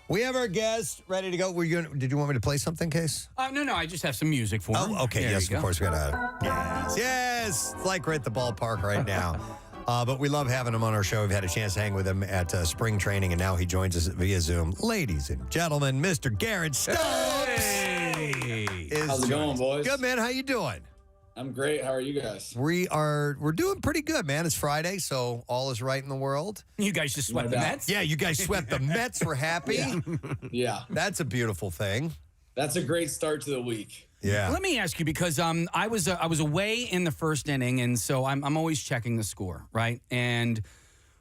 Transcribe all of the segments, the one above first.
We have our guest ready to go. Did you want me to play something, Case? No. I just have some music for him. Oh, okay. There Yes, you of go. course. We got to. Yes. It's like we're at the ballpark right now. But we love having him on our show. We've had a chance to hang with him at spring training, and now he joins us via Zoom. Ladies and gentlemen, Mr. Garrett Stubbs. Hey. How's it going, boys? Good, man. How you doing? I'm great. How are you guys? We're doing pretty good, man. It's Friday, so all is right in the world. You guys just swept the Mets? Yeah, you guys swept the Mets. We're happy. Yeah. That's a beautiful thing. That's a great start to the week. Yeah. Let me ask you, because I was away in the first inning, and so I'm always checking the score, right? And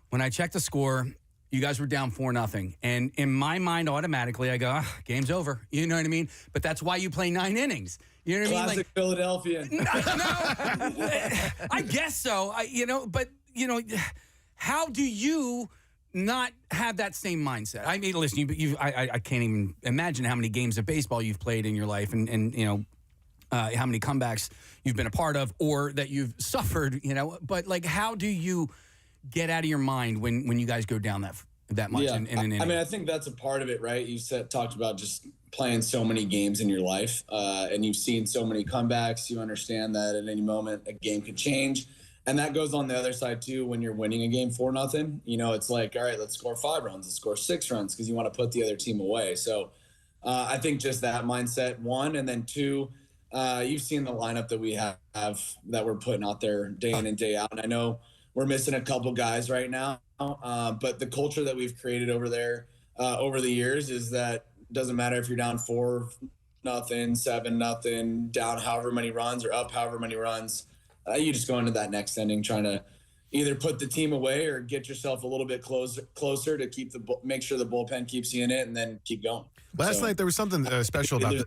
when I checked the score, you guys were down 4-0. And in my mind, automatically, I go, game's over. You know what I mean? But that's why you play 9 innings. You know what I mean? Classic Philadelphia. No, I guess so. But how do you not have that same mindset? I mean, listen, I can't even imagine how many games of baseball you've played in your life, and how many comebacks you've been a part of or that you've suffered. But like, how do you get out of your mind when you guys go down that much in an inning? I mean, I think that's a part of it, right? You talked about just playing so many games in your life, and you've seen so many comebacks. You understand that at any moment a game could change. And that goes on the other side too. When you're winning a game 4-0, it's like, all right, let's score 5 runs, let's score 6 runs, because you want to put the other team away. So I think just that mindset, 1, and then 2, you've seen the lineup that we have that we're putting out there day in and day out. And I know we're missing a couple guys right now, but the culture that we've created over there over the years is that it doesn't matter if you're down 4-0, 7-0, down however many runs or up however many runs. You just go into that next inning trying to either put the team away or get yourself a little bit closer to make sure the bullpen keeps you in it, and then keep going. Last night there was something special about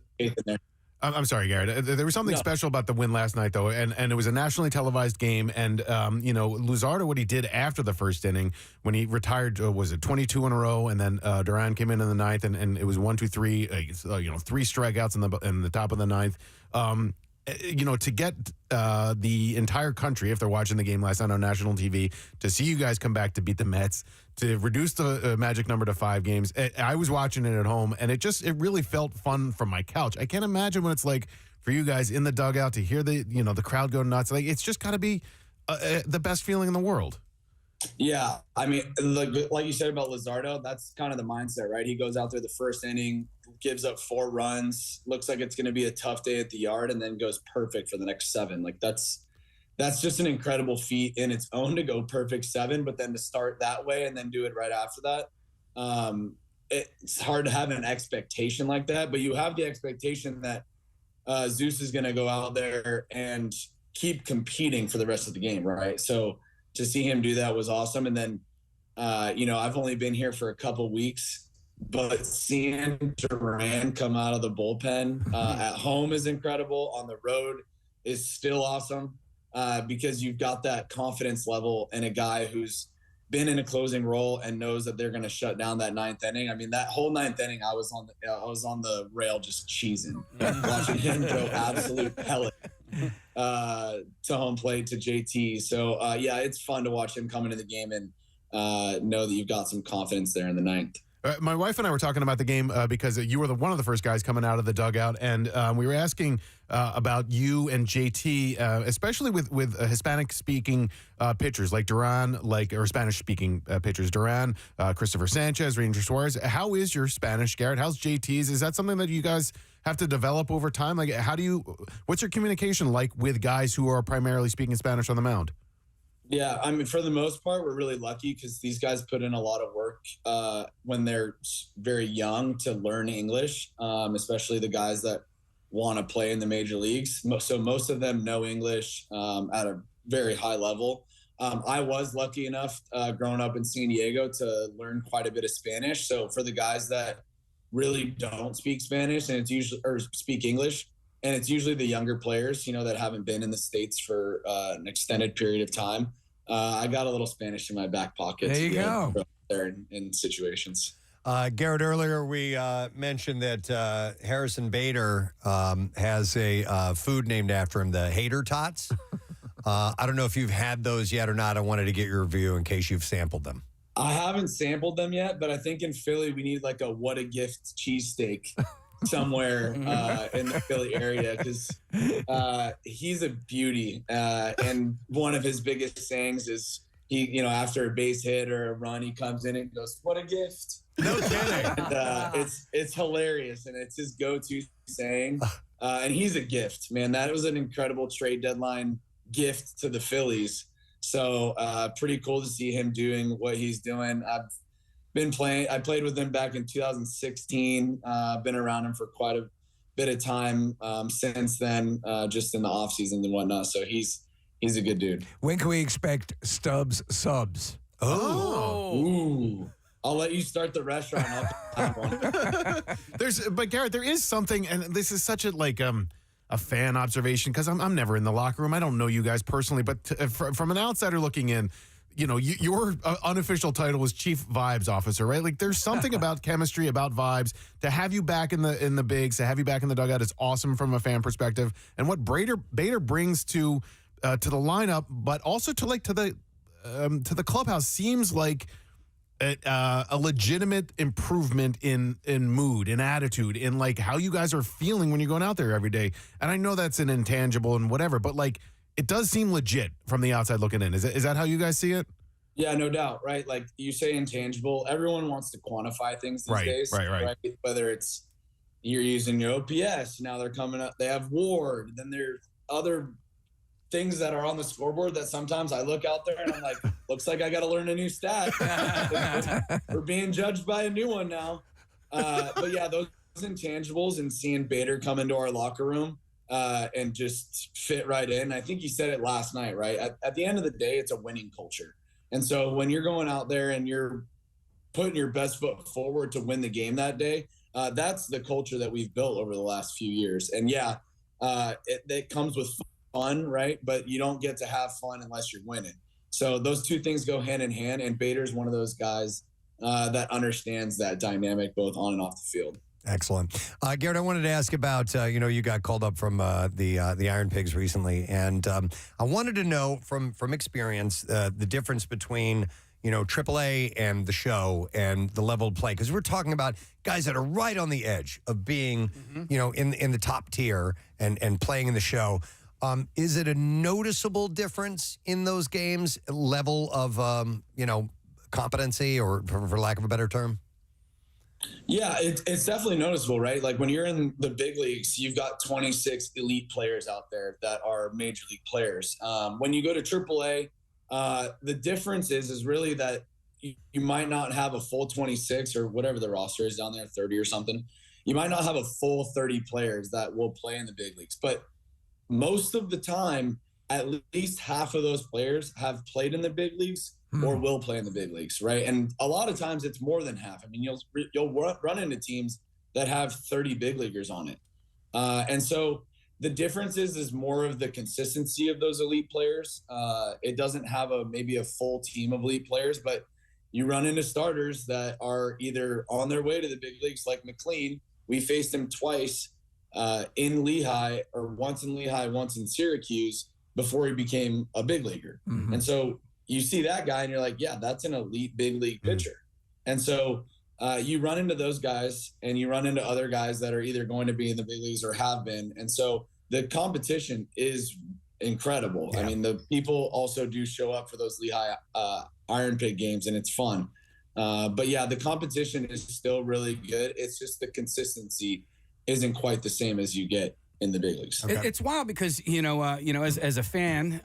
I'm sorry, Garrett. There was something special about the win last night, though, and it was a nationally televised game. And Luzardo, what he did after the first inning when he retired, was it 22 in a row, and then Duran came in the ninth, and it was 1, 2, 3, 3 strikeouts in the top of the ninth. To get the entire country, if they're watching the game last night on national TV, to see you guys come back to beat the Mets, to reduce the magic number to 5 games. I was watching it at home, and it really felt fun from my couch. I can't imagine what it's like for you guys in the dugout to hear the crowd go nuts. Like, it's just got to be the best feeling in the world. Yeah, I mean, like you said about Luzardo, that's kind of the mindset, right? He goes out there the first inning, gives up 4 runs, looks like it's going to be a tough day at the yard, and then goes perfect for the next 7. Like, that's just an incredible feat in its own, to go perfect 7, but then to start that way and then do it right after that. It's hard to have an expectation like that, but you have the expectation that Zeus is going to go out there and keep competing for the rest of the game, right? So to see him do that was awesome. And then, I've only been here for a couple weeks, but seeing Duran come out of the bullpen at home is incredible. On the road is still awesome because you've got that confidence level in a guy who's been in a closing role and knows that they're going to shut down that 9th inning. I mean, that whole 9th inning, I was on the rail just cheesing, watching him go absolute pellet to home plate to JT. So it's fun to watch him come into the game and know that you've got some confidence there in the 9th. My wife and I were talking about the game because you were one of the first guys coming out of the dugout, and we were asking about you and JT, especially with Hispanic-speaking pitchers like Duran, or Spanish-speaking pitchers, Duran, Christopher Sanchez, Ranger Suarez. How is your Spanish, Garrett? How's JT's? Is that something that you guys have to develop over time? Like, what's your communication like with guys who are primarily speaking Spanish on the mound? Yeah, I mean, for the most part, we're really lucky because these guys put in a lot of work when they're very young to learn English, especially the guys that want to play in the major leagues. So most of them know English at a very high level. I was lucky enough growing up in San Diego to learn quite a bit of Spanish. So for the guys that really don't speak Spanish or speak English, and it's usually the younger players, that haven't been in the States for an extended period of time. I got a little Spanish in my back pocket. There you go. There in situations. Garrett, earlier we mentioned that Harrison Bader has a food named after him, the Hater Tots. I don't know if you've had those yet or not. I wanted to get your review in case you've sampled them. I haven't sampled them yet, but I think in Philly we need like a what a gift cheesesteak somewhere in the Philly area, because he's a beauty. And one of his biggest sayings is after a base hit or a run, he comes in and goes, "What a gift." No kidding. And, it's hilarious, and it's his go-to saying. And he's a gift, man. That was an incredible trade deadline gift to the Phillies. So pretty cool to see him doing what he's doing. I played with him back in 2016. Been around him for quite a bit of time since then, just in the offseason and whatnot. So he's a good dude. When can we expect Stubbs subs? Ooh. I'll let you start the restaurant up. But Garrett, there is something, and this is such a fan observation, because I'm never in the locker room. I don't know you guys personally, but from an outsider looking in, your unofficial title was Chief Vibes Officer, right? Like, there's something about chemistry, about vibes. To have you back in the bigs, to have you back in the dugout is awesome from a fan perspective. And what Bader brings to the lineup, but also to the clubhouse, seems like a legitimate improvement in mood, in attitude, in like how you guys are feeling when you're going out there every day. And I know that's an intangible and whatever, but like, it does seem legit from the outside looking in. Is that how you guys see it? Yeah, no doubt. Right. Like you say, intangible. Everyone wants to quantify things these days. Right. Whether it's you're using your OPS, now they're coming up. They have WARD. Then there's other things that are on the scoreboard that sometimes I look out there and I'm like, looks like I got to learn a new stat. We're being judged by a new one now. But yeah, those intangibles, and seeing Bader come into our locker room and just fit right in. I think you said it last night, right? At the end of the day, it's a winning culture. And so when you're going out there and you're putting your best foot forward to win the game that day, that's the culture that we've built over the last few years. And yeah, it comes with fun, right? But you don't get to have fun unless you're winning. So those two things go hand in hand, and Bader's one of those guys that understands that dynamic both on and off the field. Excellent. Garrett, I wanted to ask about, you got called up from the Iron Pigs recently, and I wanted to know from experience the difference between, AAA and the show and the level of play, because we're talking about guys that are right on the edge of being, in the top tier and playing in the show. Is it a noticeable difference in those games, level of, competency, or for lack of a better term? Yeah, it's definitely noticeable, right? Like when you're in the big leagues, you've got 26 elite players out there that are major league players. When you go to AAA, the difference is really that you might not have a full 26 or whatever the roster is down there, 30 or something. You might not have a full 30 players that will play in the big leagues, but most of the time, at least half of those players have played in the big leagues or will play in the big leagues, right? And a lot of times it's more than half. I mean, you'll run into teams that have 30 big leaguers on it. And so the difference is more of the consistency of those elite players. It doesn't have maybe a full team of elite players, but you run into starters that are either on their way to the big leagues, like McLean. We faced him twice in Lehigh, or once in Lehigh, once in Syracuse, before he became a big leaguer. And so you see that guy and you're like, yeah, that's an elite big league pitcher. And so you run into those guys, and you run into other guys that are either going to be in the big leagues or have been. And so the competition is incredible. Yeah. I mean, the people also do show up for those Lehigh Iron Pig games, and it's fun. But yeah, the competition is still really good. It's just the consistency isn't quite the same as you get in the big leagues. Okay. It's wild because, as a fan,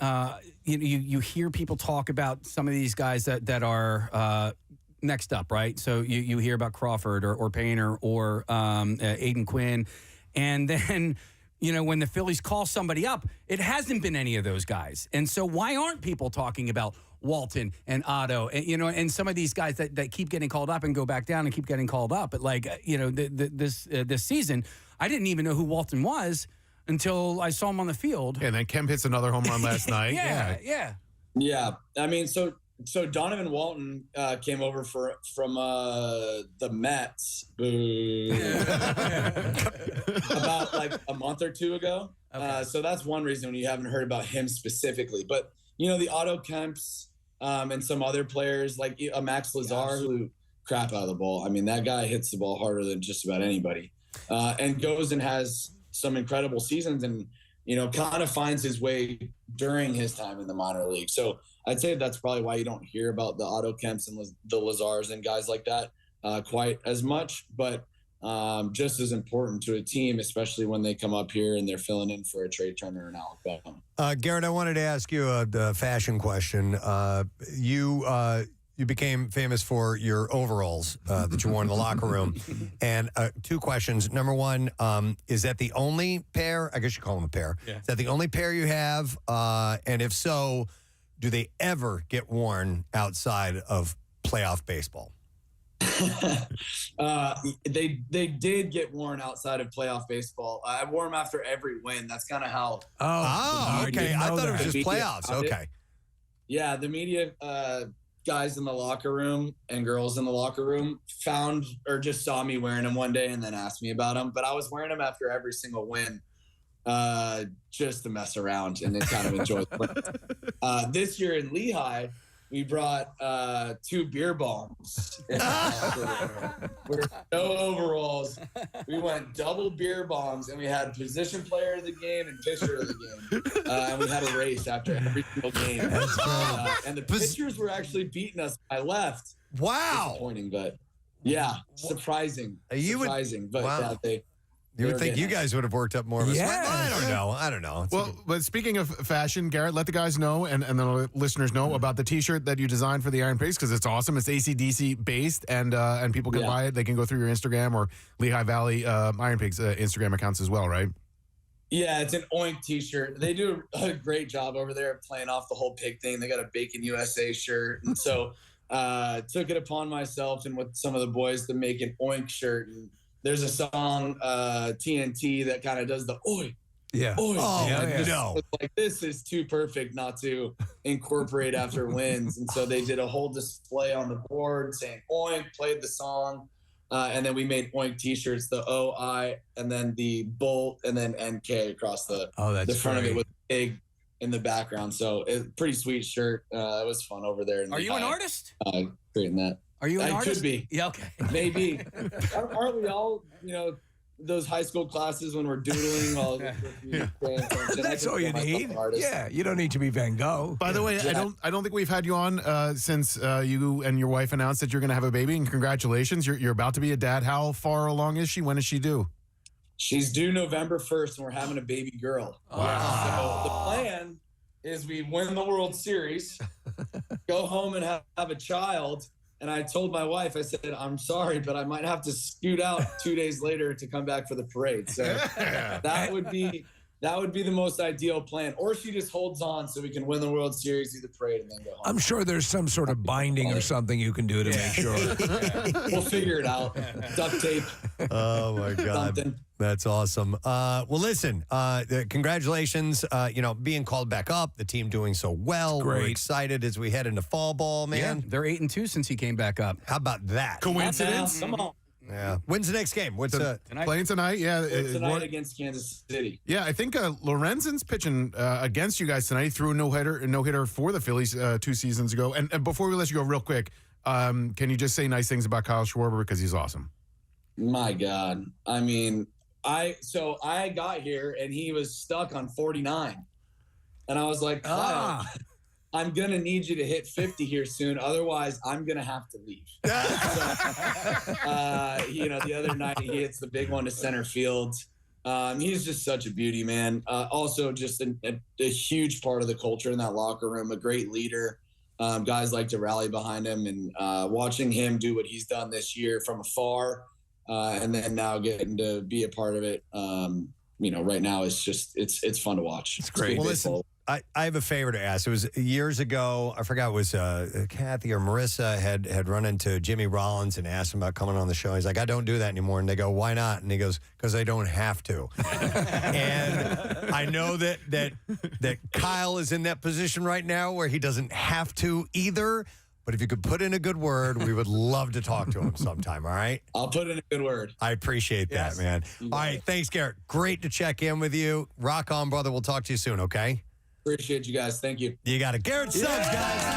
you hear people talk about some of these guys that are next up, right? So you hear about Crawford or Painter or Aiden Quinn. And then, when the Phillies call somebody up, it hasn't been any of those guys. And so why aren't people talking about Walton and Otto and, and some of these guys that keep getting called up and go back down and keep getting called up? But this season, I didn't even know who Walton was until I saw him on the field. Yeah, and then Kemp hits another home run last night. Yeah. I mean, so Donovan Walton came over from the Mets about like a month or two ago. Okay. So that's one reason you haven't heard about him specifically. But, the Otto Kemps, and some other players like Max Lazar, who crap out of the ball. I mean, that guy hits the ball harder than just about anybody, and goes and has some incredible seasons and, kind of finds his way during his time in the minor league. So I'd say that's probably why you don't hear about the Otto Kemps and the Lazars and guys like that quite as much, but just as important to a team, especially when they come up here and they're filling in for a Trey Turner and Alec Beckham. Garrett, I wanted to ask you a fashion question. You became famous for your overalls that you wore in the locker room. And 2 questions. Number one, is that the only pair? I guess you call them a pair. Yeah. Is that the only pair you have? And if so, do they ever get worn outside of playoff baseball? They did get worn outside of playoff baseball. I wore them after every win. That's kind of how. Oh, okay. I thought it was just playoffs. Okay. Yeah, the media guys in the locker room and girls in the locker room found or just saw me wearing them one day and then asked me about them. But I was wearing them after every single win, just to mess around and then kind of enjoy it. This year in Lehigh, we brought 2 beer bombs. We're no overalls. We went double beer bombs, and we had position player of the game and pitcher of the game. And we had a race after every single game. And the pitchers were actually beating us by left. Wow. Disappointing, but yeah, surprising. But wow. Yeah, you would think you guys would have worked up more of a sweat. I don't know. Well, but speaking of fashion, Garrett, let the guys know and the listeners know about the T-shirt that you designed for the Iron Pigs, because it's awesome. It's AC/DC based, and people can buy it. They can go through your Instagram or Lehigh Valley Iron Pigs Instagram accounts as well, right? Yeah, it's an Oink T-shirt. They do a great job over there playing off the whole pig thing. They got a Bacon USA shirt, and so took it upon myself and with some of the boys to make an Oink shirt. And there's a song, TNT, that kind of does the oi. Yeah. Oi. Oh, yeah. No. Like, this is too perfect not to incorporate after wins. And so they did a whole display on the board saying Oink, played the song. And then we made Oink T-shirts, the O-I, and then the bolt, and then NK across the front of it with pig in the background. So pretty sweet shirt. It was fun over there. Are you an artist? Creating that. Are you an artist? Could be. Yeah, okay. Maybe. Aren't we all, those high school classes when we're doodling while That's all you need. Yeah, you don't need to be Van Gogh. By the way, I don't think we've had you on since you and your wife announced that you're going to have a baby, and congratulations. You're about to be a dad. How far along is she? When is she due? She's due November 1st, and we're having a baby girl. Wow. So the plan is we win the World Series, go home and have a child. And I told my wife, I said, I'm sorry, but I might have to scoot out 2 days later to come back for the parade. So that would be the most ideal plan. Or she just holds on so we can win the World Series, do the parade, and then go home. I'm sure there's some sort of binding or something you can do to make sure. We'll figure it out. Duct tape. Oh, my God. Something. That's awesome. Well, listen, congratulations, being called back up, the team doing so well. We're excited as we head into fall ball, man. Yeah, they're 8-2 since he came back up. How about that? Coincidence? Come on. Yeah. When's the next game? What's tonight? Playing tonight? Yeah. Tonight against Kansas City. Yeah, I think Lorenzen's pitching against you guys tonight. He threw a no-hitter for the Phillies 2 seasons ago. And before we let you go real quick, can you just say nice things about Kyle Schwarber, because he's awesome? My God. I mean, I got here and he was stuck on 49. And I was like, Kyle, I'm going to need you to hit 50 here soon. Otherwise, I'm going to have to leave. The other night he hits the big one to center field. He's just such a beauty, man. Also just a huge part of the culture in that locker room, a great leader. Guys like to rally behind him, and watching him do what he's done this year from afar, and then now getting to be a part of it, right now it's fun to watch. It's great. Well, listen, I have a favor to ask. It was years ago. I forgot, it was Kathy or Marissa had run into Jimmy Rollins and asked him about coming on the show. He's like, I don't do that anymore. And they go, why not? And he goes, because I don't have to. And I know that Kyle is in that position right now where he doesn't have to either. But if you could put in a good word, we would love to talk to him sometime, all right? I'll put in a good word. I appreciate that, man. All right, thanks, Garrett. Great to check in with you. Rock on, brother. We'll talk to you soon, okay? Appreciate you guys. Thank you. You got it. Garrett Stubbs, guys.